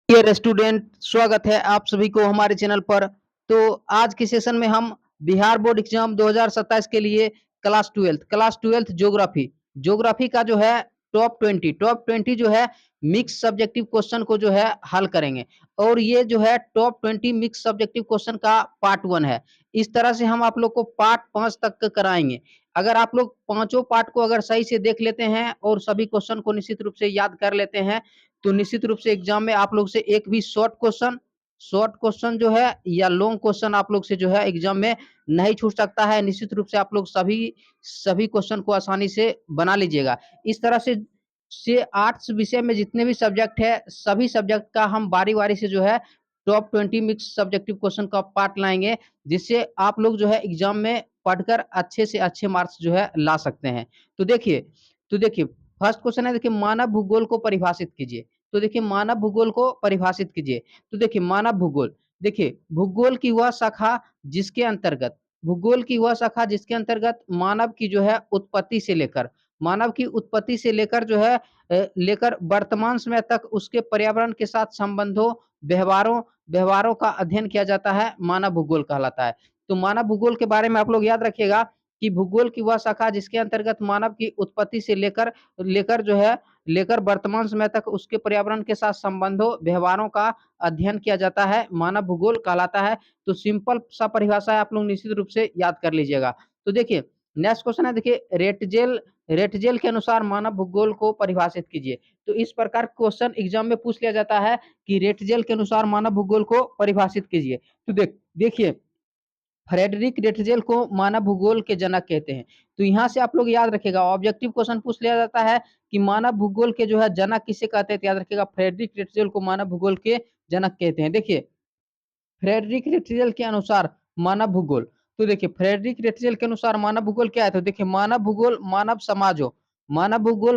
Dear student, स्वागत है आप सभी को हमारे चैनल पर। तो आज के सेशन में हम बिहार बोर्ड एग्जाम 2027 के लिए क्लास ट्वेल्थ ज्योग्राफी का जो है टॉप 20 जो है मिक्स सब्जेक्टिव क्वेश्चन को जो है हल करेंगे। और ये जो है टॉप 20 मिक्स सब्जेक्टिव क्वेश्चन का पार्ट 1 है। इस तरह से हम आप लोग को पार्ट 5 तक का कराएंगे। अगर आप लोग पांचों पार्ट को अगर सही से देख लेते हैं और सभी क्वेश्चन को निश्चित रूप से याद कर लेते हैं, तो निश्चित रूप से एग्जाम में आप लोग से एक भी शॉर्ट क्वेश्चन जो है या लॉन्ग क्वेश्चन आप लोग से जो है एग्जाम में नहीं छूट सकता है। निश्चित रूप से आप लोग सभी सभी क्वेश्चन को आसानी से बना लीजिएगा। इस तरह से आर्ट्स विषय में जितने भी सब्जेक्ट है, सभी सब्जेक्ट का हम बारी-बारी से जो है टॉप 20 मिक्स सब्जेक्टिव क्वेश्चन का पार्ट लाएंगे, जिससे आप लोग जो है एग्जाम में पढ़कर अच्छे से अच्छे मार्क्स जो है ला सकते हैं। तो देखिए तो देखिए फर्स्ट क्वेश्चन है, देखिए मानव भूगोल को परिभाषित कीजिए। तो देखिए मानव भूगोल को परिभाषित कीजिए। तो देखिए मानव भूगोल, देखिए भूगोल की वह शाखा जिसके अंतर्गत मानव की उत्पत्ति से लेकर जो है लेकर वर्तमान समय तक उसके पर्यावरण के साथ संबंधों, व्यवहारों व्यवहारों का अध्ययन किया जाता है, मानव भूगोल कहलाता है। तो मानव भूगोल के बारे में आप लोग याद रखिएगा कि भूगोल की वह शाखा जिसके अंतर्गत मानव की उत्पत्ति से लेकर लेकर जो है लेकर वर्तमान समय तक उसके पर्यावरण के साथ संबंधों, व्यवहारों का अध्ययन किया जाता है, मानव भूगोल कहलाता है। तो सिंपल सा परिभाषा है, आप लोग निश्चित रूप से याद कर लीजिएगा। तो देखिए नेक्स्ट क्वेश्चन है, देखिए रेटजेल के अनुसार मानव भूगोल को परिभाषित कीजिए। तो इस प्रकार क्वेश्चन एग्जाम में पूछ लिया जाता है कि रेटजेल के अनुसार मानव भूगोल को परिभाषित कीजिए। तो देखिए फ्रेडरिक रेटजेल को मानव भूगोल के जनक कहते हैं। तो यहाँ से आप लोग याद रखिएगा, ऑब्जेक्टिव क्वेश्चन पूछ लिया जाता है कि मानव भूगोल के जो है जनक किसे कहते हैं, तो याद रखिएगा फ्रेडरिक रेटजेल को मानव भूगोल के जनक कहते हैं। देखिए फ्रेडरिक रेटजेल के अनुसार मानव भूगोल, तो देखिए फ्रेडरिक रेटजेल के अनुसार मानव भूगोल क्या है, तो देखिए मानव भूगोल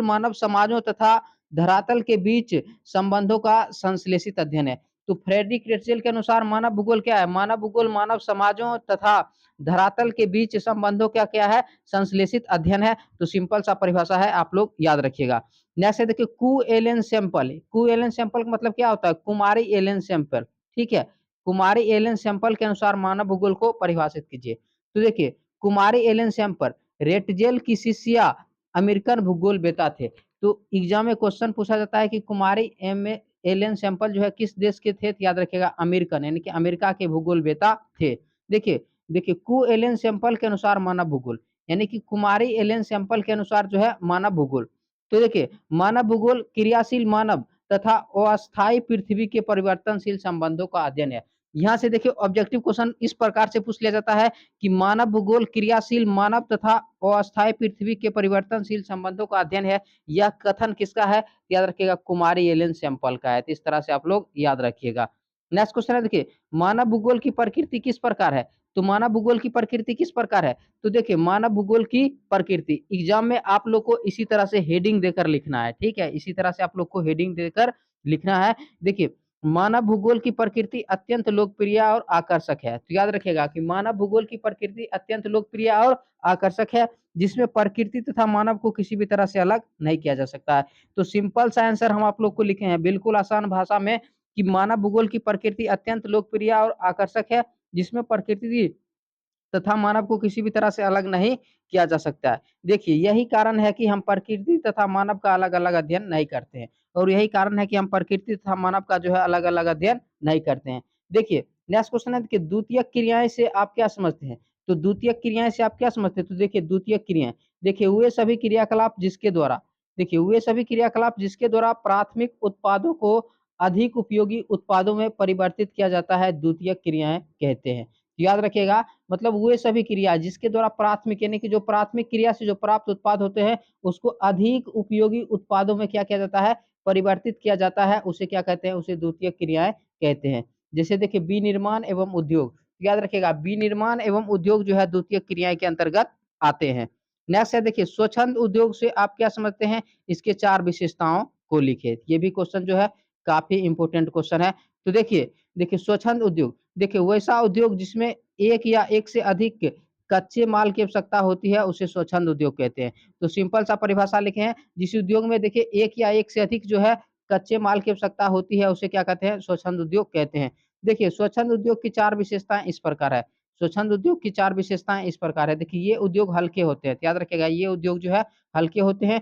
मानव समाजों तथा धरातल के बीच संबंधों का संश्लेषित अध्ययन है। तो फ्रेडरिक रेटजेल के अनुसार मानव भूगोल क्या है, मानव भूगोल मानव समाजों तथा धरातल के बीच संबंधों का क्या है, संश्लेषित अध्ययन है। तो सिंपल सा परिभाषा है, आप लोग याद रखिएगा। नेक्स्ट है देखिए कू एलन सैंपल का मतलब क्या होता है, कुमारी एलन सैंपल। ठीक है, कुमारी एलन सैंपल के अनुसार मानव भूगोल को परिभाषित कीजिए। तो देखिए कुमारी एलन सैंपल रेटजेल की शिष्या अमेरिकन भूगोलवेत्ता थे। तो एग्जाम में क्वेश्चन पूछा जाता है कि कुमारी एलन सैंपल जो है किस देश के थे, तो याद रखिएगा अमेरिकन, यानी कि अमेरिका के भूगोलवेत्ता थे। देखिए देखिए कू एलन सैंपल के अनुसार मानव भूगोल, यानी कि कुमारी एलन सैंपल के अनुसार जो है मानव भूगोल। तो देखिए मानव भूगोल क्रियाशील मानव तथा अस्थायी पृथ्वी के परिवर्तनशील संबंधों का अध्ययन है। यहाँ से देखिए ऑब्जेक्टिव क्वेश्चन इस प्रकार से पूछ लिया जाता है कि मानव भूगोल क्रियाशील मानव तथा अस्थायी पृथ्वी के परिवर्तनशील संबंधों का अध्ययन है। यह कथन किसका है, याद रखिएगा कुमारी एलन सैंपल का है। तो इस तरह से आप लोग याद रखिएगा। नेक्स्ट क्वेश्चन है, देखिए मानव भूगोल की प्रकृति किस प्रकार है। तो मानव भूगोल की प्रकृति किस प्रकार है, तो देखिए मानव भूगोल की प्रकृति एग्जाम में आप लोग को इसी तरह से हेडिंग देकर लिखना है। ठीक है, इसी तरह से आप लोग को हेडिंग देकर लिखना है। देखिए मानव भूगोल की प्रकृति अत्यंत लोकप्रिय और आकर्षक है। तो याद रखिएगा कि मानव भूगोल की प्रकृति अत्यंत लोकप्रिय और आकर्षक है, जिसमें प्रकृति तथा मानव को किसी भी तरह से अलग नहीं किया जा सकता है। तो सिंपल सा आंसर हम आप लोग को लिखे हैं बिल्कुल आसान भाषा में कि मानव भूगोल की प्रकृति अत्यंत लोकप्रिय और आकर्षक है, जिसमें प्रकृति तथा मानव को किसी भी तरह से अलग नहीं किया जा सकता है। देखिए यही कारण है कि हम प्रकृति तथा मानव का अलग-अलग अध्ययन नहीं करते हैं, और यही कारण है कि हम प्रकृति तथा मानव का जो है अलग-अलग अध्ययन नहीं करते हैं। देखिए नेक्स्ट क्वेश्चन है कि द्वितीयक क्रियाएँ से आप क्या समझते हैं? तो द्वितीयक क्रियाएँ से आप क्या समझते हैं? तो देखिए द्वितीयक क्रियाएँ, देखिए वे सभी क्रियाकलाप जिसके द्वारा प्राथमिक उत्पादों को अधिक उपयोगी उत्पादों में परिवर्तित किया जाता है, द्वितीयक क्रियाएँ कहते हैं। याद रखिएगा, मतलब वे सभी क्रिया जिसके द्वारा प्राथमिक, यानी कि जो प्राथमिक क्रिया से जो प्राप्त उत्पाद होते हैं, उसको अधिक उपयोगी उत्पादों में क्या किया जाता है, परिवर्तित किया जाता है, उसे क्या कहते हैं, उसे द्वितीयक क्रियाएँ कहते हैं। जैसे देखिए विनिर्माण एवं उद्योग, याद रखिएगा विनिर्माण एवं उद्योग जो है द्वितीयक क्रियाएँ के अंतर्गत आते हैं। नेक्स्ट है देखिए स्वच्छंद उद्योग से आप क्या समझते हैं, इसके 4 विशेषताओं को लिखिए। ये भी क्वेश्चन जो है काफ़ी इम्पोर्टेंट क्वेश्चन है। तो देखिए स्वच्छंद उद्योग, देखिए वैसा उद्योग जिसमें एक या एक से अधिक कच्चे माल की आवश्यकता होती है, उसे स्वच्छंद उद्योग कहते हैं। तो सिंपल सा परिभाषा लिखे हैं, जिस उद्योग में देखिए एक या एक से अधिक जो है कच्चे माल की आवश्यकता होती है उसे क्या कहते हैं? स्वच्छंद उद्योग कहते हैं। देखिए स्वच्छंद उद्योग की 4 विशेषताएँ इस प्रकार है। स्वच्छंद उद्योग की 4 विशेषताएँ इस प्रकार है। देखिए ये उद्योग हल्के होते हैं, तो याद रखिएगा ये उद्योग जो है हल्के होते हैं।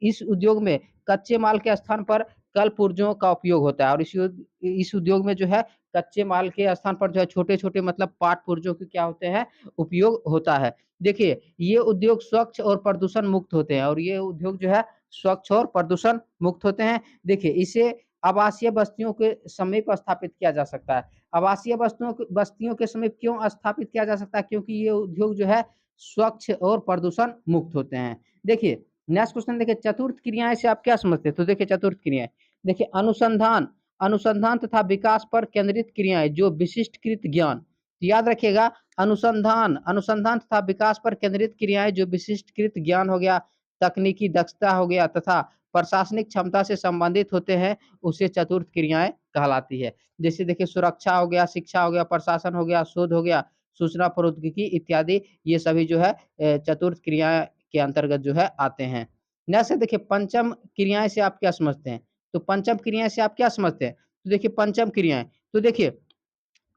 इस उद्योग में कच्चे माल के स्थान पर कल पुर्जों का उपयोग होता है और इस उद्योग में जो है कच्चे माल के स्थान पर जो है छोटे-छोटे मतलब पार्ट पुर्जों के क्या होते हैं उपयोग होता है। देखिए ये उद्योग स्वच्छ और प्रदूषण मुक्त होते हैं और ये उद्योग जो है स्वच्छ और प्रदूषण मुक्त होते हैं। देखिए इसे आवासीय बस्तियों के समीप स्थापित किया जा सकता है। आवासीय बस्तियों के समीप क्यों स्थापित किया जा सकता है? क्योंकि ये उद्योग जो है स्वच्छ और प्रदूषण मुक्त होते हैं। देखिए नेक्स्ट क्वेश्चन देखिए चतुर्थ क्रियाएँ से आप क्या समझते हैं? तो देखिए चतुर्थ क्रियाएँ, देखिए अनुसंधान अनुसंधान तथा विकास पर केंद्रित क्रियाएँ जो विशिष्टकृत ज्ञान, तो याद रखिएगा अनुसंधान अनुसंधान तथा विकास पर केंद्रित क्रियाएँ जो विशिष्टकृत ज्ञान हो गया, तकनीकी दक्षता हो गया तथा प्रशासनिक क्षमता से संबंधित होते हैं, उसे चतुर्थ क्रियाएँ कहलाती है। जैसे देखिए सुरक्षा हो गया, शिक्षा हो गया, प्रशासन हो गया, शोध हो गया, सूचना प्रौद्योगिकी इत्यादि ये सभी जो है चतुर्थ क्रिया के अंतर्गत जो है आते हैं। नेक्स्ट है देखिए पंचम क्रियाएँ से आप क्या समझते हैं? तो पंचम क्रियाएँ से आप क्या समझते हैं? तो देखिए पंचम क्रियाएँ, तो देखिए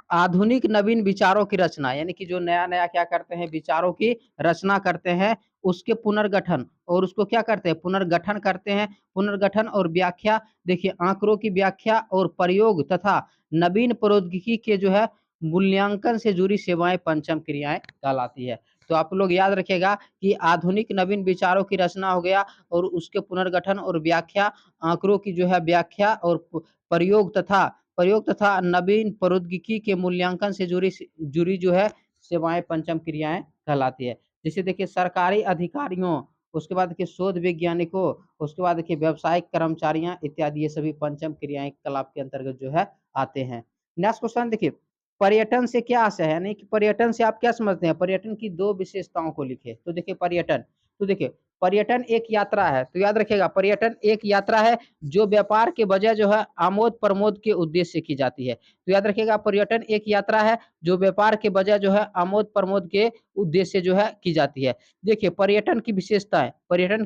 आधुनिक नवीन विचारों की रचना यानी कि जो नया-नया क्या करते हैं विचारों की रचना करते हैं, उसके पुनर्गठन और उसको क्या करते हैं पुनर्गठन करते हैं। पुनर्गठन और व्याख्या देखिए आँकड़ों की व्याख्या और प्रयोग तथा नवीन प्रौद्योगिकी के जो है मूल्यांकन से जुड़ी सेवाएँ पंचम क्रियाएँ कहलाती है। तो आप लोग याद रखिएगा कि आधुनिक नवीन विचारों की रचना हो गया और उसके पुनर्गठन और व्याख्या, आँकड़ों की जो है व्याख्या और प्रयोग तथा नवीन प्रौद्योगिकी के मूल्यांकन से जुड़ी जो है सेवाएँ पंचम क्रियाएँ कहलाती है। जैसे देखिए सरकारी अधिकारियों, उसके बाद देखिए शोध वैज्ञानिकों, उसके बाद देखिए व्यावसायिक कर्मचारियाँ इत्यादि ये सभी पंचम क्रियाएँ कलाप के अंतर्गत जो है आते हैं। नेक्स्ट क्वेश्चन देखिए, पर्यटन से क्या आशय है? यानी कि पर्यटन से आप क्या समझते हैं? पर्यटन की 2 विशेषताओं को लिखिए। तो देखिए पर्यटन, तो देखिए पर्यटन एक यात्रा है, तो याद रखिएगा पर्यटन एक यात्रा है जो व्यापार के बजाय जो है आमोद-प्रमोद के उद्देश्य से की जाती है। तो याद रखिएगा पर्यटन एक यात्रा है जो व्यापार के बजाय जो है आमोद-प्रमोद के उद्देश्य से जो है की जाती है। देखिए पर्यटन की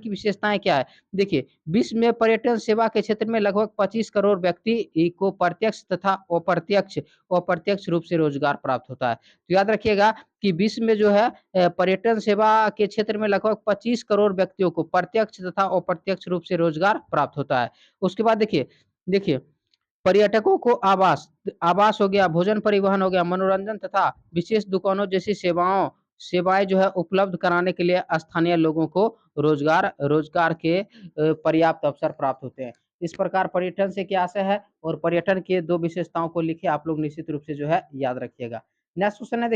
विशेषताएँ क्या है? देखिए विश्व में पर्यटन सेवा के क्षेत्र में लगभग 25 करोड़ व्यक्ति को प्रत्यक्ष तथा अप्रत्यक्ष रूप से रोज़गार प्राप्त होता है। तो याद रखिएगा कि विश्व में जो है पर्यटन सेवा के क्षेत्र में लगभग 25 करोड़ व्यक्तियों को प्रत्यक्ष तथा अप्रत्यक्ष रूप से रोज़गार प्राप्त होता है। उसके बाद देखिए देखिए पर्यटकों को आवास हो गया, भोजन परिवहन हो गया, मनोरंजन तथा विशेष दुकानों जैसी सेवाएँ जो है उपलब्ध कराने के लिए स्थानीय लोगों को रोज़गार के पर्याप्त अवसर प्राप्त होते हैं। इस प्रकार पर्यटन से क्या आशय है और पर्यटन के 2 विशेषताओं को लिखिए आप लोग निश्चित रूप से जो है याद रखिएगा। नेक्स्ट क्वेश्चन है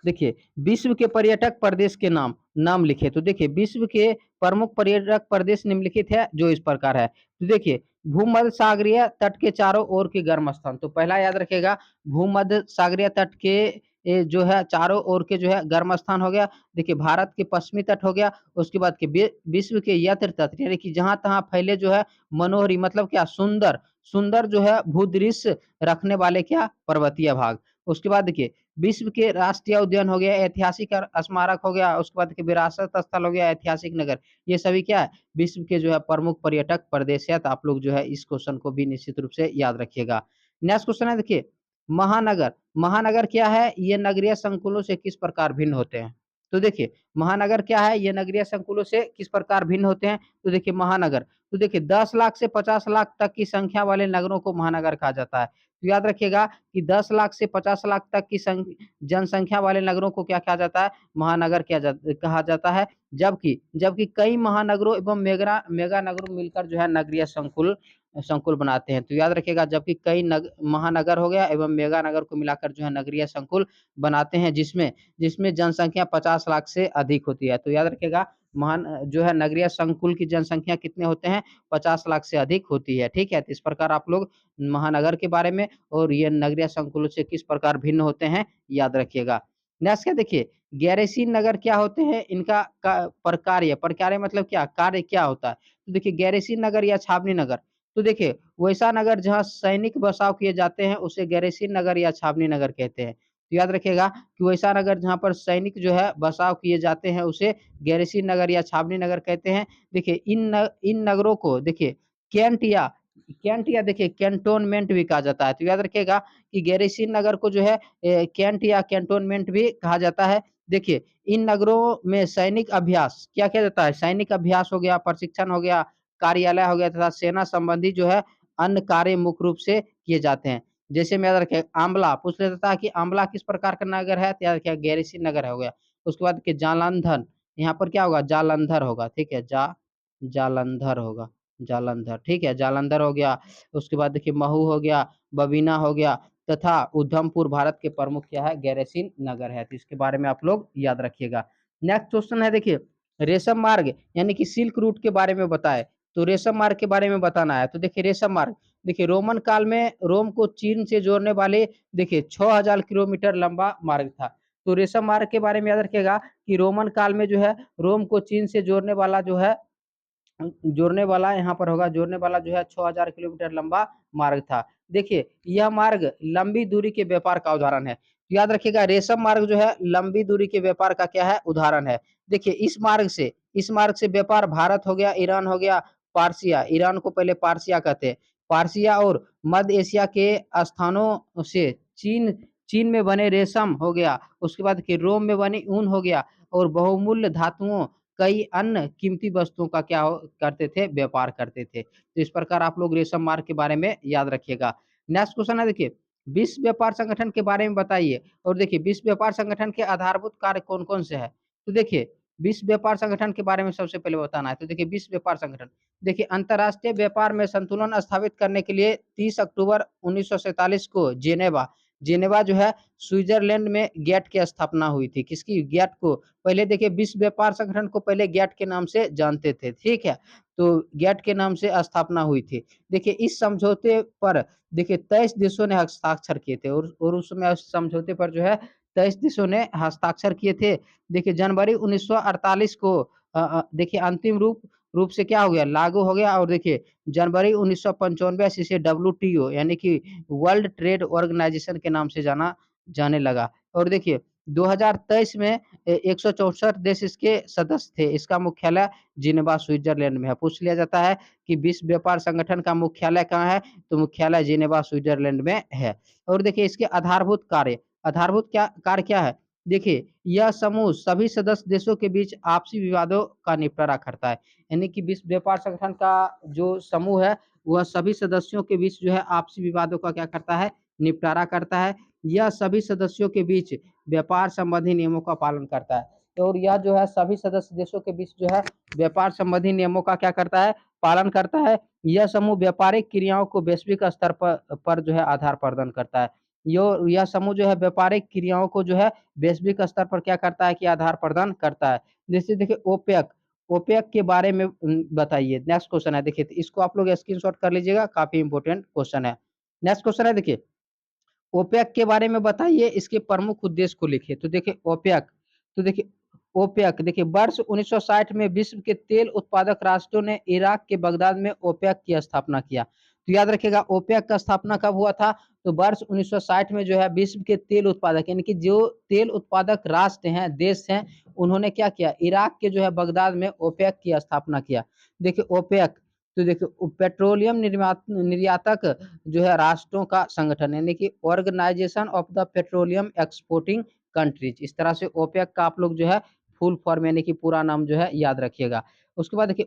देखिए विश्व के पर्यटक प्रदेश के नाम लिखिए। तो देखिए विश्व के प्रमुख पर्यटक प्रदेश निम्नलिखित है जो इस प्रकार है। तो देखिए भूमध्य सागरीय तट के चारों ओर के गर्म स्थान, तो पहला याद रखिएगा भूमध्य सागरीय तट के जो है चारों ओर के जो है गर्म स्थान हो गया। देखिए भारत के पश्चिमी तट हो गया, उसके बाद के विश्व के यत्र तट यानी कि जहाँ-तहाँ फैले जो है मनोहरी मतलब क्या सुंदर जो है भूदृश्य रखने वाले क्या पर्वतीय भाग। उसके बाद देखिए विश्व के राष्ट्रीय उद्यान हो गया, ऐतिहासिक स्मारक हो गया, उसके बाद देखिए विरासत स्थल हो गया, ऐतिहासिक नगर, ये सभी क्या है विश्व के जो है प्रमुख पर्यटक प्रदेश है। तो आप लोग जो है इस क्वेश्चन को भी निश्चित रूप से याद रखिएगा। नेक्स्ट क्वेश्चन है देखिए महानगर क्या है? ये नगरीय संकुलों से किस प्रकार भिन्न होते हैं? तो देखिए महानगर क्या है? ये नगरीय संकुलों से किस प्रकार भिन्न होते हैं? तो देखिए महानगर, तो देखिए 10 लाख से 50 लाख तक की संख्या वाले नगरों को महानगर कहा जाता है। तो याद रखिएगा कि 10 लाख से 50 लाख तक की जनसंख्या वाले नगरों को क्या कहा जाता है? महानगर कहा जाता है। जबकि कई महानगरों एवं मेगा नगरों मिलकर जो है नगरीय संकुल बनाते हैं। तो याद रखिएगा जबकि कई महानगर हो गया एवं मेगा नगर को मिलाकर जो है नगरीय संकुल बनाते हैं जिसमें जनसंख्या 50 लाख से अधिक होती है। तो याद रखिएगा जो है नगरीय संकुल की जनसंख्या कितने होते हैं? 50 लाख से अधिक होती है, ठीक है? तो इस प्रकार आप लोग महानगर के बारे में और ये नगरीय संकुलों से किस प्रकार भिन्न होते हैं, याद रखिएगा। नेक्स्ट क्या देखिए, गैरसीन नगर क्या होते हैं? इनका प्रकार्य मतलब क्या? कार्य क्या होता है? तो देखिए गैरसीन नगर या छावनी नगर, तो देखिए वैसा नगर जहाँ सैनिक बसाव किए जाते हैं उसे गैरसीन नगर या छावनी नगर कहते हैं। तो याद रखिएगा कि वैसा नगर जहाँ पर सैनिक जो है बसाव किए जाते हैं उसे गैरसीन नगर या छावनी नगर कहते हैं। देखिए इन नगरों को देखिए कैंट या कैंट या देखिए कैंटोनमेंट भी कहा जाता है। तो याद रखिएगा कि गैरीसन नगर को जो है कैंट या कैंटोनमेंट भी कहा जाता है। देखिए इन नगरों में सैनिक अभ्यास क्या किया जाता है? सैनिक अभ्यास हो गया, प्रशिक्षण हो गया, कार्यालय हो गया तथा सेना संबंधी जो है अन्य कार्य मुख्य रूप से किए जाते हैं। जैसे में याद रखें आंवला पूछ लेता है कि आंवला किस प्रकार का नगर है? तो याद रखिए गैरीसन नगर हो गया। उसके बाद देखिए जालंधर, यहाँ पर क्या होगा? जालंधर होगा, ठीक है? जालंधर होगा, जालंधर, ठीक है? जालंधर हो गया, उसके बाद देखिए महू हो गया, बबीना हो गया तथा उधमपुर भारत के प्रमुख क्या है? गैरीसन नगर है। तो इसके बारे में आप लोग याद रखिएगा। नेक्स्ट क्वेश्चन है देखिए रेशम मार्ग यानी कि सिल्क रूट के बारे में बताएँ। तो रेशम मार्ग के बारे में बताना है। तो देखिए रेशम मार्ग, देखिए रोमन काल में रोम को चीन से जोड़ने वाले देखिए 6000 किलोमीटर लंबा मार्ग था। तो रेशम मार्ग के बारे में याद रखिएगा कि रोमन काल में जो है रोम को चीन से जोड़ने वाला जो है जोड़ने वाला यहाँ पर होगा जोड़ने वाला जो है 6000 किलोमीटर लंबा मार्ग था। देखिए यह मार्ग लंबी दूरी के व्यापार का उदाहरण है। याद रखिएगा रेशम मार्ग जो है लंबी दूरी के व्यापार का क्या है? उदाहरण है। देखिए इस मार्ग से व्यापार भारत हो गया, ईरान हो गया, पारसिया, ईरान को पहले पारसिया कहते हैं। पारसिया और मध्य एशिया के स्थानों से चीन चीन में बने रेशम हो गया, उसके बाद कि रोम में बनी ऊन हो गया और बहुमूल्य धातुओं कई अन्य कीमती वस्तुओं का क्या हो करते थे? व्यापार करते थे। तो इस प्रकार आप लोग रेशम मार्ग के बारे में याद रखिएगा। नेक्स्ट क्वेश्चन है देखिए, विश्व व्यापार संगठन के बारे में बताइए और देखिए विश्व व्यापार संगठन के आधारभूत कार्य कौन-कौन से हैं? तो देखिए विश्व व्यापार संगठन के बारे में सबसे पहले बताना है। तो देखिए विश्व व्यापार संगठन, देखिए अंतर्राष्ट्रीय व्यापार में संतुलन स्थापित करने के लिए 30 अक्टूबर 1947 को जेनेवा जेनेवा जो है स्विट्जरलैंड में गेट की स्थापना हुई थी। किसकी? गेट को पहले देखिए विश्व व्यापार संगठन को पहले गेट के नाम से जानते थे, ठीक है? तो गेट के नाम से स्थापना हुई थी। देखिए इस समझौते पर देखिए 23 देशों ने हस्ताक्षर किए थे और उस समय उस समझौते पर जो है 23 देशों ने हस्ताक्षर किए थे। देखिए जनवरी 1948 को देखिए अंतिम रूप रूप से क्या हो गया? लागू हो गया और देखिए जनवरी 1995 से इसे डब्ल्यूटीओ यानी कि वर्ल्ड ट्रेड ऑर्गेनाइजेशन के नाम से जाना जाने लगा। और देखिए 2023 में 164 देश इसके सदस्य थे। इसका मुख्यालय जिनेवा स्विट्जरलैंड में है। पूछ लिया जाता है कि विश्व व्यापार संगठन का मुख्यालय कहाँ है? तो मुख्यालय जिनेवा स्विट्जरलैंड में है। और देखिए इसके आधारभूत क्या कार्य क्या है? देखिए यह समूह सभी सदस्य देशों के बीच आपसी विवादों का निपटारा करता है। यानी कि विश्व व्यापार संगठन का जो समूह है, वह सभी सदस्यों के बीच जो है आपसी विवादों का क्या करता है? निपटारा करता है। यह सभी सदस्यों के बीच व्यापार संबंधी नियमों का पालन करता है। और यह जो है सभी सदस्य देशों के बीच जो है व्यापार संबंधी नियमों का क्या करता है? पालन करता है। यह समूह व्यापारिक क्रियाओं को वैश्विक स्तर पर जो है आधार प्रदान करता है। यो यह समूह जो है व्यापारिक क्रियाओं को जो है वैश्विक स्तर पर क्या करता है कि आधार प्रदान करता है। जैसे देखिए ओपेक के बारे में बताइए। नेक्स्ट क्वेश्चन है देखिए, तो इसको आप लोग स्क्रीनशॉट कर लीजिएगा, काफ़ी इम्पोर्टेंट क्वेश्चन है। नेक्स्ट क्वेश्चन है देखिए, ओपेक के बारे में बताइए, इसके प्रमुख उद्देश्य को लिखिए। तो देखिए ओपेक देखिए वर्ष 1960 में विश्व के तेल उत्पादक राष्ट्रों ने इराक के बगदाद में ओपेक की स्थापना किया। तो याद रखिएगा ओपेक का स्थापना कब हुआ था? तो वर्ष 1960 में जो है विश्व के तेल उत्पादक यानी कि जो तेल उत्पादक राष्ट्र हैं, देश हैं, उन्होंने क्या किया? इराक के जो है बगदाद में ओपेक की स्थापना किया। देखिए ओपेक तो देखिए पेट्रोलियम निर्यातक जो है राष्ट्रों का संगठन यानी कि organisation of the petroleum exporting countries. इस तरह से ओपेक का आप लोग जो है फुल फॉर्म यानी कि पूरा नाम जो है याद रखिएगा। उसके बाद देखिए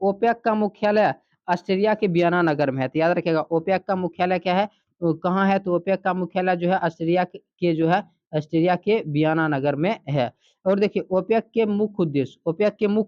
ओपेक का मुख्यालय ऑस्ट्रेलिया के वियना नगर में है। तो याद रखिएगा ओपेक का मुख्यालय क्या है? कहाँ है? तो ओपेक का मुख्यालय जो है ऑस्ट्रेलिया के वियना नगर में है। और देखिए ओपेक के मुख्य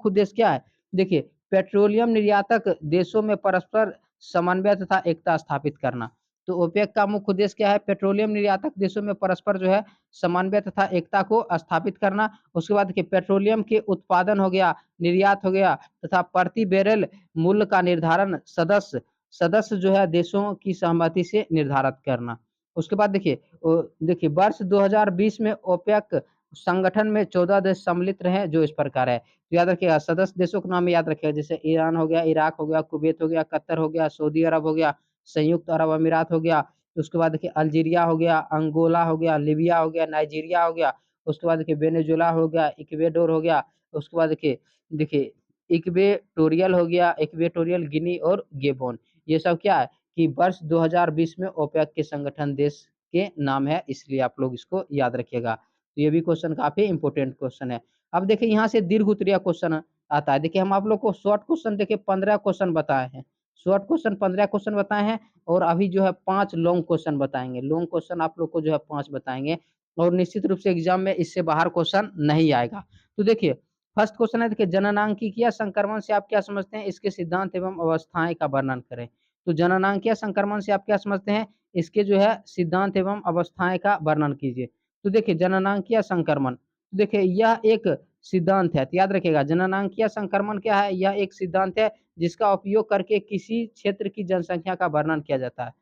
उद्देश्य क्या है? देखिए पेट्रोलियम निर्यातक देशों में परस्पर समन्वय तथा एकता स्थापित करना। तो ओपेक का मुख्य उद्देश्य क्या है? पेट्रोलियम निर्यातक देशों में परस्पर जो है समन्वय तथा एकता को स्थापित करना। उसके बाद देखिए पेट्रोलियम के उत्पादन हो गया, निर्यात हो गया तथा प्रति बैरल मूल्य का निर्धारण सदस्य सदस्य जो है देशों की सहमति से निर्धारित करना। उसके बाद देखिए वर्ष 2020 में ओपेक संगठन में 14 देश सम्मिलित रहे जो इस प्रकार है। तो याद रखिएगा सदस्य देशों के नाम याद रखिएगा, जैसे ईरान हो गया, इराक हो गया, कुवैत हो गया, कतर हो गया, सऊदी अरब हो गया, संयुक्त अरब अमीरात हो गया। उसके बाद देखिए अल्जीरिया हो गया, अंगोला हो गया, लीबिया हो गया, नाइजीरिया हो गया। उसके बाद देखिए वेनेजुएला हो गया, इक्वेडोर हो गया। उसके बाद देखिए देखिए इक्वेटोरियल हो गया, इक्वेटोरियल गिनी और गेबोन। ये सब क्या है कि वर्ष 2020 में ओपेक के संगठन देश के नाम है, इसलिए आप लोग इसको याद रखिएगा। तो ये भी क्वेश्चन काफ़ी इंपॉर्टेंट क्वेश्चन है। अब देखिए यहाँ से दीर्घ उत्तरीय क्वेश्चन आता है। देखिए हम आप लोग को शॉर्ट क्वेश्चन देखिए 15 क्वेश्चन बताए हैं। शॉर्ट क्वेश्चन 15 क्वेश्चन बताए हैं और अभी जो है 5 लॉन्ग क्वेश्चन बताएँगे। लॉन्ग क्वेश्चन आप लोग को जो है 5 बताएँगे और निश्चित रूप से एग्ज़ाम में इससे बाहर क्वेश्चन नहीं आएगा। तो देखिए फर्स्ट क्वेश्चन है, देखिए जननांगीय संक्रमण से आप क्या समझते हैं? इसके सिद्धांत एवं अवस्थाएँ का वर्णन करें। तो जननांगीय संक्रमण से आप क्या समझते हैं? इसके जो है सिद्धांत एवं अवस्थाएँ का वर्णन कीजिए। तो देखिए जननांगीय संक्रमण, देखिए यह एक सिद्धांत है, तो याद रखिएगा जननांगीय संक्रमण क्या है? यह एक सिद्धांत है जिसका उपयोग करके किसी क्षेत्र की जनसंख्या का वर्णन किया जाता है।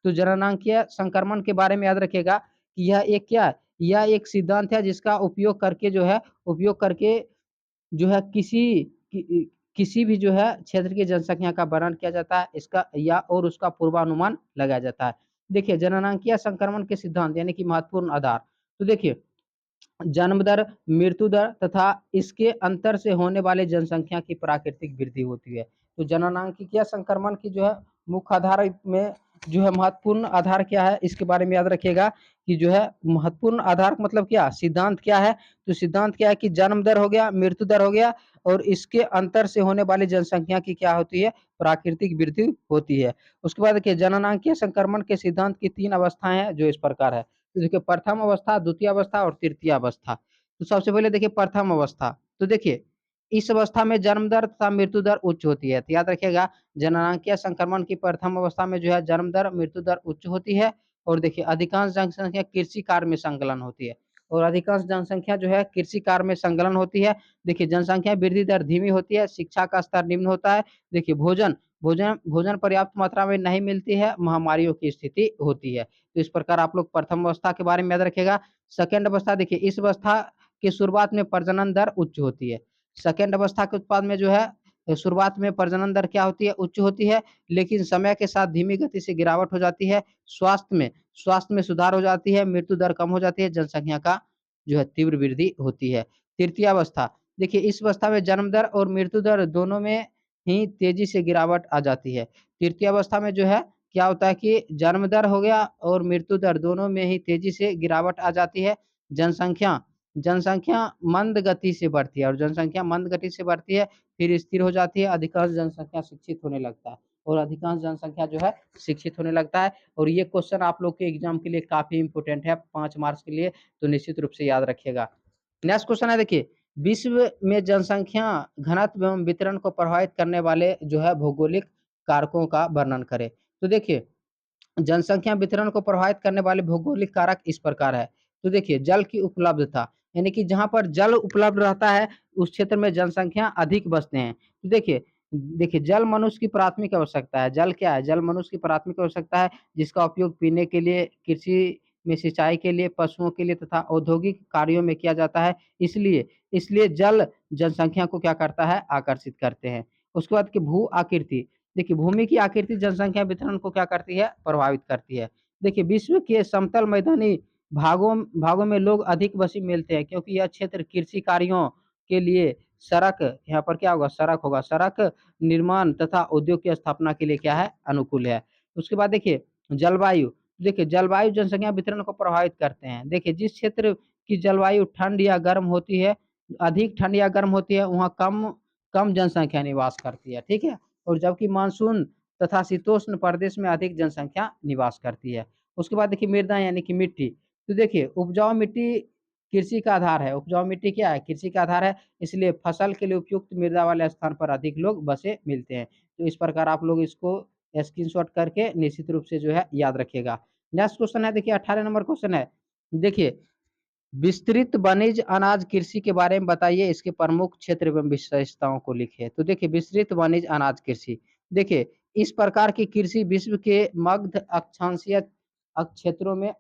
तो जननांगीय संक्रमण के बारे में याद रखिएगा कि यह एक क्या है? यह एक सिद्धांत है जिसका उपयोग करके जो है उपयोग करके जो है किसी भी जो है क्षेत्र की जनसंख्या का वर्णन किया जाता है, इसका या और उसका पूर्वानुमान लगाया जाता है। देखिए जननांगीय संक्रमण के सिद्धांत यानी कि महत्वपूर्ण आधार। तो देखिए जन्म दर, मृत्यु दर तथा इसके अंतर से होने वाले जनसंख्या की प्राकृतिक वृद्धि होती है। तो जननांगीय संक्रमण की जो है मुख्य आधार में जो है महत्वपूर्ण आधार क्या है? इसके बारे में याद रखिएगा कि जो है महत्वपूर्ण आधार मतलब क्या? सिद्धांत क्या है? तो सिद्धांत क्या है कि जन्म दर हो गया, मृत्यु दर हो गया और इसके अंतर से होने वाली जनसंख्या की क्या होती है? प्राकृतिक वृद्धि होती है। उसके बाद देखिए जननांगीय संक्रमण के सिद्धांत की 3 अवस्थाएँ हैं जो इस प्रकार है। तो देखिए प्रथम अवस्था, द्वितीय अवस्था और तृतीय अवस्था। तो सबसे पहले देखिए प्रथम अवस्था। तो देखिए इस अवस्था में जन्म दर तथा मृत्यु दर उच्च होती है। तो याद रखिएगा जननांगीय संक्रमण की प्रथम अवस्था में जो है जन्म दर, मृत्यु दर उच्च होती है और देखिए अधिकांश जनसंख्या कृषि कार्य में संकलन होती है और अधिकांश जनसंख्या जो है कृषि कार्य में संकलन होती है। देखिए जनसंख्या वृद्धि दर धीमी होती है, शिक्षा का स्तर निम्न होता है। देखिए भोजन भोजन भोजन पर्याप्त मात्रा में नहीं मिलती है, महामारियों की स्थिति होती है। तो इस प्रकार आप लोग प्रथम अवस्था के बारे में याद रखिएगा। सेकंड अवस्था देखिए इस अवस्था की शुरुआत में प्रजनन दर उच्च होती है। सेकंड अवस्था के उत्पाद में जो है शुरुआत में प्रजनन दर क्या होती है? उच्च होती है, लेकिन समय के साथ धीमी गति से गिरावट हो जाती है। स्वास्थ्य में सुधार हो जाती है, मृत्यु दर कम हो जाती है, जनसंख्या का जो है तीव्र वृद्धि होती है। तृतीय अवस्था, देखिए इस अवस्था में जन्म दर और मृत्यु दर दोनों में ही तेजी से गिरावट आ जाती है। तृतीय अवस्था में जो है क्या होता है कि जन्म दर हो गया और मृत्यु दर दोनों में ही तेजी से गिरावट आ जाती है। जनसंख्या जनसंख्या मंद गति से बढ़ती है और जनसंख्या मंद गति से बढ़ती है, फिर स्थिर हो जाती है, अधिकांश जनसंख्या शिक्षित होने लगता है और अधिकांश जनसंख्या जो है शिक्षित होने लगता है और ये क्वेश्चन आप लोग के एग्जाम के लिए काफ़ी इंपॉर्टेंट है 5 मार्क्स के लिए, तो निश्चित रूप से याद रखिएगा। नेक्स्ट क्वेश्चन है देखिए, विश्व में जनसंख्या घनत्व एवं वितरण को प्रभावित करने वाले जो है भौगोलिक कारकों का वर्णन करें। तो देखिए जनसंख्या वितरण को प्रभावित करने वाले भौगोलिक कारक इस प्रकार है। तो देखिए जल की उपलब्धता, यानी कि जहाँ पर जल उपलब्ध रहता है उस क्षेत्र में जनसंख्या अधिक बसते हैं। तो देखिए देखिए जल मनुष्य की प्राथमिक आवश्यकता है। जल क्या है? जल मनुष्य की प्राथमिक आवश्यकता है जिसका उपयोग पीने के लिए, कृषि में सिंचाई के लिए, पशुओं के लिए तथा औद्योगिक कार्यों में किया जाता है। इसलिए इसलिए जल जनसंख्या को क्या करता है? आकर्षित करते हैं। उसके बाद की भू आकृति, देखिए भूमि की आकृति जनसंख्या वितरण को क्या करती है? प्रभावित करती है। देखिए विश्व के समतल मैदानी भागों भागों में लोग अधिक बसी मिलते हैं क्योंकि यह क्षेत्र कृषि कार्यों के लिए सड़क, यहाँ पर क्या होगा? सड़क होगा। सड़क निर्माण तथा उद्योग की स्थापना के लिए क्या है? अनुकूल है। उसके बाद देखिए जलवायु, देखिए जलवायु जनसंख्या वितरण को प्रभावित करते हैं। देखिए जिस क्षेत्र की जलवायु ठंड या गर्म होती है, अधिक ठंड या गर्म होती है, वहाँ कम कम जनसंख्या निवास करती है, ठीक है? और जबकि मानसून तथा शीतोष्ण प्रदेश में अधिक जनसंख्या निवास करती है। उसके बाद देखिए मृदा यानी कि मिट्टी, तो देखिए उपजाऊ मिट्टी कृषि का आधार है। उपजाऊ मिट्टी क्या है? कृषि का आधार है, इसलिए फसल के लिए उपयुक्त मृदा वाले स्थान पर अधिक लोग बसे मिलते हैं। तो इस प्रकार आप लोग इसको स्क्रीनशॉट करके निश्चित रूप से जो है याद रखिएगा। नेक्स्ट क्वेश्चन है देखिए 18 नंबर क्वेश्चन है। देखिए विस्तृत वाणिज्य अनाज कृषि के बारे में बताइए, इसके प्रमुख क्षेत्र एवं विशेषताओं को लिखिए। तो देखिए विस्तृत वाणिज्य अनाज कृषि, देखिए इस प्रकार की कृषि विश्व के मध्य अक्षांशीय क्षेत्रों में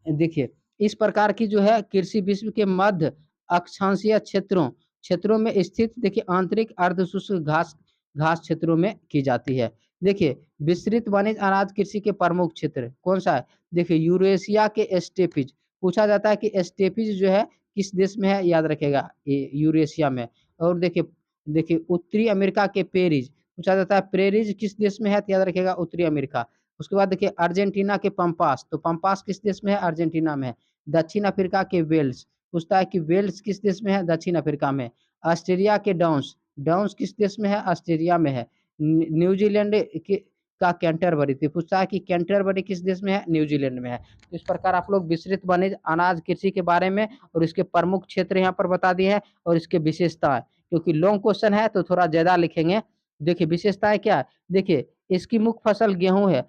देखिए इस प्रकार की जो है कृषि विश्व के मध्य अक्षांशीय क्षेत्रों क्षेत्रों में स्थित देखिए आंतरिक अर्धशुष्क घास घास क्षेत्रों में की जाती है। देखिए विस्तृत वाणिज्य अनाज कृषि के प्रमुख क्षेत्र कौन सा है? देखिए यूरेशिया के स्टेपीज, पूछा जाता है कि स्टेपीज जो है किस देश में है? याद रखिएगा ये यूरेशिया में। और देखिए देखिए उत्तरी अमेरिका के पेरिस पूछा जाता है, पेरिस किस देश में है? तो याद रखिएगा उत्तरी अमेरिका। उसके बाद देखिए अर्जेंटीना के पंपास, तो पंपास किस देश में है? अर्जेंटीना में है। दक्षिण अफ्रीका के वेल्स, पूछता है कि वेल्स किस देश में है? दक्षिण अफ्रीका में। ऑस्ट्रेलिया के डाउन्स, डाउन्स किस देश में है? ऑस्ट्रेलिया में है। न्यूजीलैंड के का कैंटरबरी, तो पूछता है कि कैंटरबरी किस देश में है? न्यूजीलैंड में है। तो इस प्रकार आप लोग विस्तृत वाणिज्य अनाज कृषि के बारे में और इसके प्रमुख क्षेत्र यहाँ पर बता दिए हैं और इसके विशेषताएं, क्योंकि लॉन्ग क्वेश्चन है तो थोड़ा ज्यादा लिखेंगे। देखिए विशेषताएं क्या है? देखिए इसकी मुख्य फसल गेहूं है,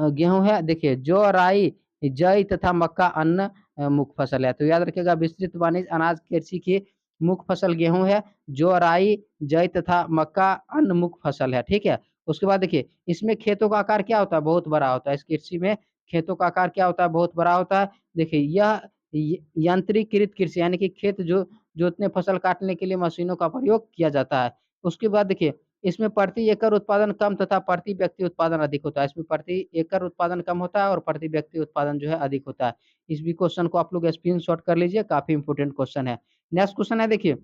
गेहूं है। देखिए जौ, राई, जई तथा मक्का अन्न मुख्य फसल है। तो याद रखिएगा विस्तृत वाणिज्य अनाज कृषि की मुख्य फसल गेहूं है, जौ, राई, जई तथा मक्का अन्न मुख्य फसल है। ठीक है। उसके बाद देखिए इसमें खेतों का आकार क्या होता है? बहुत बड़ा होता है। इस कृषि में खेतों का आकार क्या होता है? बहुत बड़ा होता है। देखिए यह यंत्रीकृत कृषि, यानी कि खेत जो जोतने फसल काटने के लिए मशीनों का प्रयोग किया जाता है। उसके बाद देखिए इसमें प्रति एकड़ उत्पादन कम तथा प्रति व्यक्ति उत्पादन अधिक होता है। इसमें प्रति एकड़ उत्पादन कम होता है और प्रति व्यक्ति उत्पादन जो है अधिक होता है। इस भी क्वेश्चन को आप लोग स्क्रीनशॉट कर लीजिए, काफी इंपोर्टेंट क्वेश्चन है। नेक्स्ट क्वेश्चन है देखिए,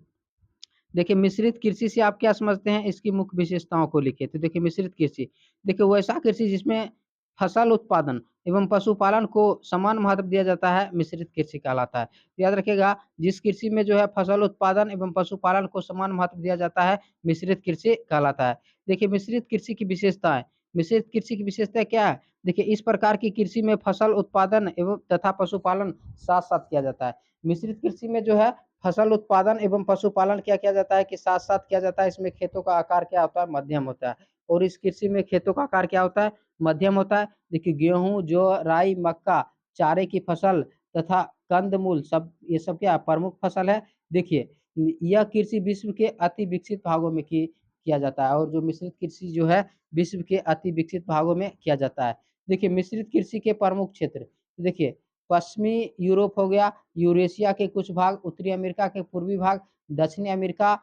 देखिए मिश्रित कृषि से आप क्या समझते हैं? इसकी मुख्य विशेषताओं को लिखिए। तो देखिए मिश्रित कृषि, देखिए वैसा कृषि जिसमें फसल उत्पादन एवं पशुपालन को समान महत्व दिया जाता है, मिश्रित कृषि कहलाता है। तो याद रखिएगा जिस कृषि में जो है फसल उत्पादन एवं पशुपालन को समान महत्व दिया जाता है, मिश्रित कृषि कहलाता है। देखिए मिश्रित कृषि की विशेषताएं, मिश्रित कृषि की विशेषता क्या है? देखिए इस प्रकार की कृषि में फसल उत्पादन एवं तथा पशुपालन साथ साथ किया जाता है। मिश्रित कृषि में जो है फसल उत्पादन एवं पशुपालन क्या किया जाता है? कि साथ-साथ किया जाता है। इसमें खेतों का आकार क्या होता है? मध्यम होता है। और इस कृषि में खेतों का आकार क्या होता है? मध्यम होता है। देखिए गेहूँ, जौ, राई, मक्का, चारे की फसल तथा कंद-मूल सब, ये सब क्या प्रमुख फसल है। देखिए यह कृषि विश्व के अति विकसित भागों में की किया जाता है और जो मिश्रित कृषि जो है विश्व के अति विकसित भागों में किया जाता है। देखिए मिश्रित कृषि के प्रमुख क्षेत्र, देखिए पश्चिमी यूरोप हो गया, यूरेशिया के कुछ भाग, उत्तरी अमेरिका के पूर्वी भाग, दक्षिणी अमेरिका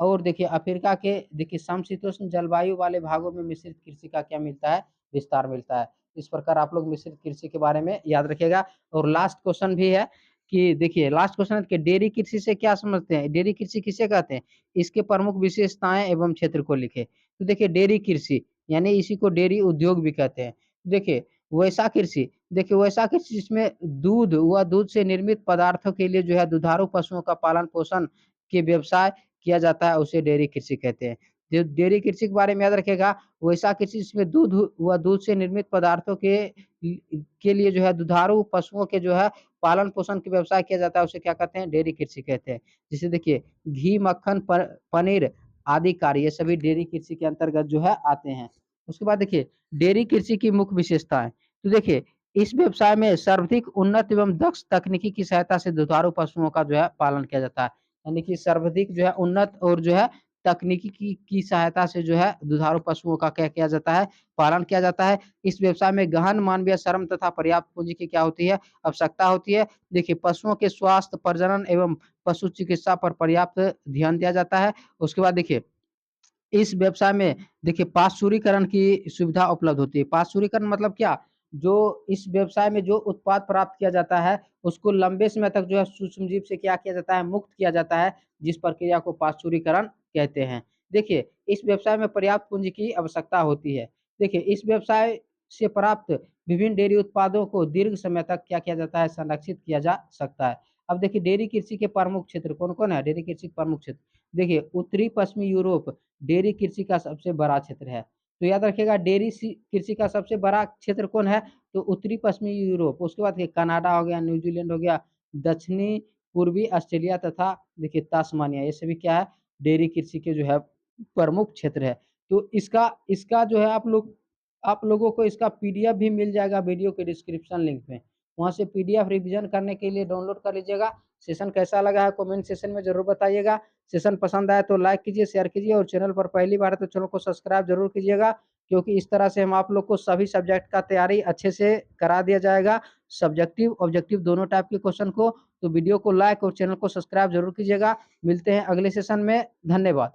और देखिए अफ्रीका के देखिए समशीतोष्ण जलवायु वाले भागों में मिश्रित कृषि का क्या मिलता है? विस्तार मिलता है। इस प्रकार आप लोग मिश्रित कृषि के बारे में याद रखिएगा। और लास्ट क्वेश्चन भी है कि देखिए लास्ट क्वेश्चन है कि डेयरी कृषि से क्या समझते हैं? डेयरी कृषि किसे कहते हैं? इसके प्रमुख विशेषताएं एवं क्षेत्र को लिखे। तो देखिए डेयरी कृषि यानी इसी को डेयरी उद्योग भी कहते हैं। देखिए वैसा कृषि, देखिए वैसा कृषि जिसमें दूध व दूध से निर्मित पदार्थों के लिए जो है दुधारू पशुओं का पालन पोषण के व्यवसाय किया जाता है, उसे डेयरी कृषि कहते हैं। जो डेयरी कृषि के बारे में याद रखिएगा, वैसा कृषि जिसमें दूध व दूध से निर्मित पदार्थों के लिए जो है दुधारू पशुओं के जो है पालन पोषण के व्यवसाय किया जाता है, उसे क्या कहते हैं? डेयरी कृषि कहते हैं। जैसे देखिए घी, मक्खन, पनीर आदि कार्य ये सभी डेयरी कृषि के अंतर्गत जो है आते हैं। उसके बाद देखिए डेयरी कृषि की मुख्य विशेषताएं, तो देखिए इस व्यवसाय में सर्वाधिक उन्नत एवं दक्ष तकनीकी की सहायता से दुधारू पशुओं का जो है पालन किया जाता है। यानी कि सर्वाधिक जो है उन्नत और जो है तकनीकी की सहायता से जो है दुधारू पशुओं का क्या किया जाता है? पालन किया जाता है। इस व्यवसाय में गहन मानवीय श्रम तथा पर्याप्त पूंजी की क्या होती है? आवश्यकता होती है। देखिए पशुओं के स्वास्थ्य, प्रजनन एवं पशु चिकित्सा पर पर्याप्त ध्यान दिया जाता है। उसके बाद देखिए इस व्यवसाय में देखिए पार्श्वरीकरण की सुविधा उपलब्ध होती है। पार्श्वरीकरण मतलब क्या? जो इस व्यवसाय में जो उत्पाद प्राप्त किया जाता है, उसको लंबे समय तक जो है सूक्ष्मजीव से क्या किया जाता है? मुक्त किया जाता है, जिस प्रक्रिया को पार्श्वरीकरण कहते हैं। देखिए, इस व्यवसाय में पर्याप्त पूँजी की आवश्यकता होती है। देखिए, इस व्यवसाय से प्राप्त विभिन्न डेयरी उत्पादों को दीर्घ समय तक क्या किया जाता है? संरक्षित किया जा सकता है। अब देखिए डेयरी कृषि के प्रमुख क्षेत्र कौन-कौन है? डेयरी कृषि के प्रमुख क्षेत्र, देखिए उत्तरी पश्चिमी यूरोप डेयरी कृषि का सबसे बड़ा क्षेत्र है। तो याद रखिएगा डेयरी कृषि का सबसे बड़ा क्षेत्र कौन है? तो उत्तरी पश्चिमी यूरोप, उसके बाद देखिए कनाडा हो गया, न्यूजीलैंड हो गया, दक्षिणी पूर्वी ऑस्ट्रेलिया तथा देखिए तास्मानिया, ये सभी क्या है? डेयरी कृषि के जो है प्रमुख क्षेत्र है। तो इसका इसका जो है आप लोगों को इसका पीडीएफ भी मिल जाएगा वीडियो के डिस्क्रिप्शन लिंक में। वहाँ से पीडीएफ रिवीजन करने के लिए डाउनलोड कर लीजिएगा। सेशन कैसा लगा है कमेंट सेशन में ज़रूर बताइएगा। सेशन पसंद आए तो लाइक कीजिए, शेयर कीजिए और चैनल पर पहली बार है तो चैनल को सब्सक्राइब ज़रूर कीजिएगा, क्योंकि इस तरह से हम आप लोग को सभी सब्जेक्ट का तैयारी अच्छे से करा दिया जाएगा। सब्जेक्टिव, ऑब्जेक्टिव दोनों टाइप के क्वेश्चन को। तो वीडियो को लाइक और चैनल को सब्सक्राइब ज़रूर कीजिएगा। मिलते हैं अगले सेशन में। धन्यवाद।